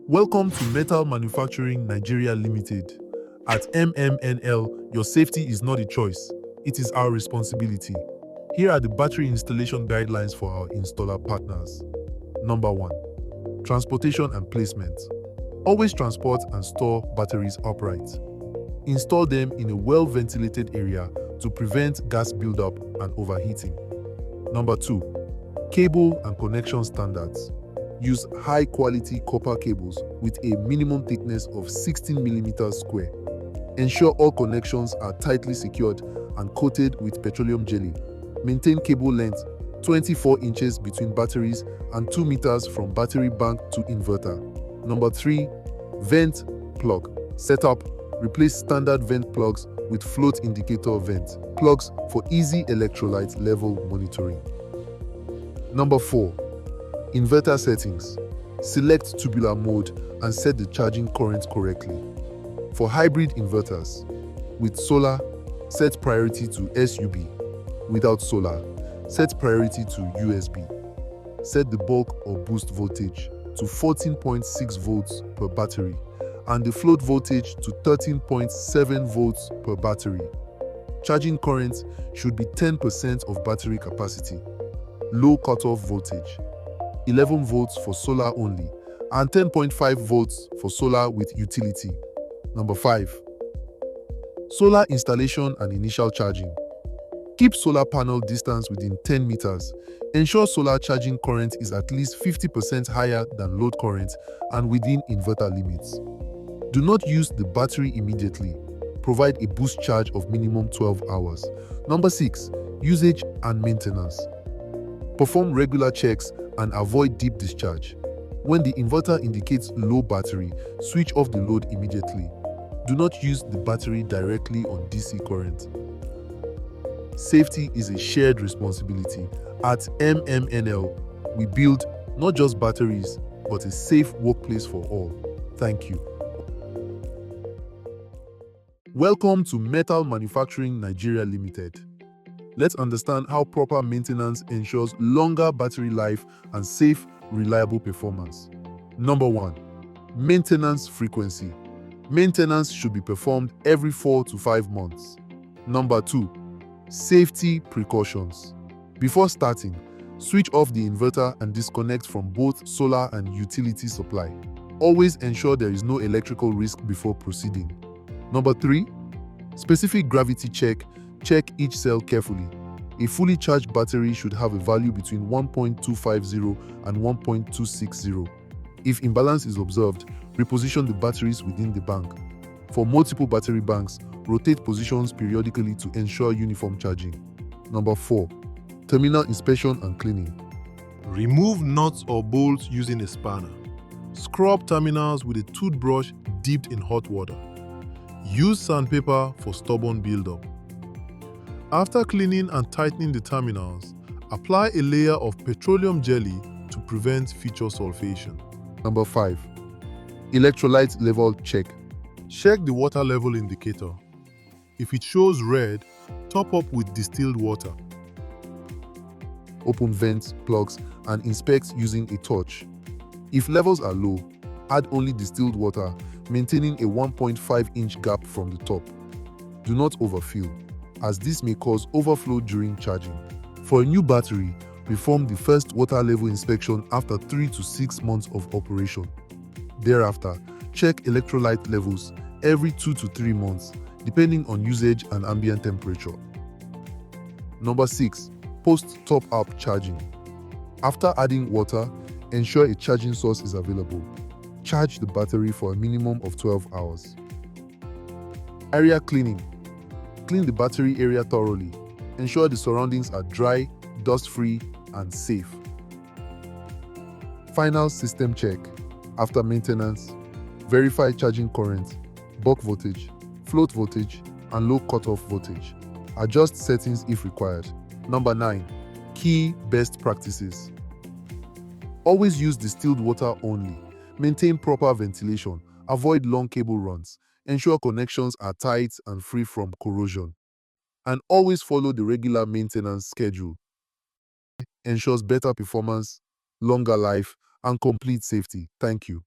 Welcome to Metal Manufacturing Nigeria Limited. At MMNL, your safety is not a choice, it is our responsibility. Here are the battery installation guidelines for our installer partners. Number 1. Transportation and placement. Always transport and store batteries upright. Install them in a well-ventilated area to prevent gas buildup and overheating. Number 2. Cable and connection standards. Use high-quality copper cables with a minimum thickness of 16 mm square. Ensure all connections are tightly secured and coated with petroleum jelly. Maintain cable length 24 inches between batteries and 2 meters from battery bank to inverter. Number 3. Vent plug. Setup. Replace standard vent plugs with float indicator vent plugs for easy electrolyte level monitoring. Number 4. Inverter settings. Select tubular mode and set the charging current correctly. For hybrid inverters, with solar, set priority to SUB. Without solar, set priority to USB. Set the bulk or boost voltage to 14.6 volts per battery and the float voltage to 13.7 volts per battery. Charging current should be 10% of battery capacity. Low cutoff voltage. 11 volts for solar only, and 10.5 volts for solar with utility. Number 5. Solar installation and initial charging. Keep solar panel distance within 10 meters. Ensure solar charging current is at least 50% higher than load current and within inverter limits. Do not use the battery immediately. Provide a boost charge of minimum 12 hours. Number 6. Usage and maintenance. Perform regular checks and avoid deep discharge. When the inverter indicates low battery, switch off the load immediately. Do not use the battery directly on DC current. Safety is a shared responsibility. At MMNL, we build not just batteries, but a safe workplace for all. Thank you. Welcome to Metal Manufacturing Nigeria Limited. Let's understand how proper maintenance ensures longer battery life and safe, reliable performance. Number 1. Maintenance frequency. Maintenance should be performed every 4 to 5 months. Number 2. Safety precautions. Before starting, switch off the inverter and disconnect from both solar and utility supply. Always ensure there is no electrical risk before proceeding. Number 3. Specific gravity check. Check each cell carefully. A fully charged battery should have a value between 1.250 and 1.260. If imbalance is observed, reposition the batteries within the bank. For multiple battery banks, rotate positions periodically to ensure uniform charging. Number 4. Terminal inspection and cleaning. Remove nuts or bolts using a spanner. Scrub terminals with a toothbrush dipped in hot water. Use sandpaper for stubborn buildup. After cleaning and tightening the terminals, apply a layer of petroleum jelly to prevent future sulfation. Number 5. Electrolyte level check. Check the water level indicator. If it shows red, top up with distilled water. Open vents, plugs, and inspect using a torch. If levels are low, add only distilled water, maintaining a 1.5-inch gap from the top. Do not overfill, as this may cause overflow during charging. For a new battery, perform the first water level inspection after 3 to 6 months of operation. Thereafter, check electrolyte levels every 2 to 3 months, depending on usage and ambient temperature. Number 6. Post-top-up charging. After adding water, ensure a charging source is available. Charge the battery for a minimum of 12 hours. Area cleaning. Clean the battery area thoroughly. Ensure the surroundings are dry, dust-free, and safe. Final system check. After maintenance, verify charging current, buck voltage, float voltage, and low cutoff voltage. Adjust settings if required. Number 9. Key best practices. Always use distilled water only. Maintain proper ventilation. Avoid long cable runs. Ensure connections are tight and free from corrosion. And always follow the regular maintenance schedule. Ensures better performance, longer life, and complete safety. Thank you.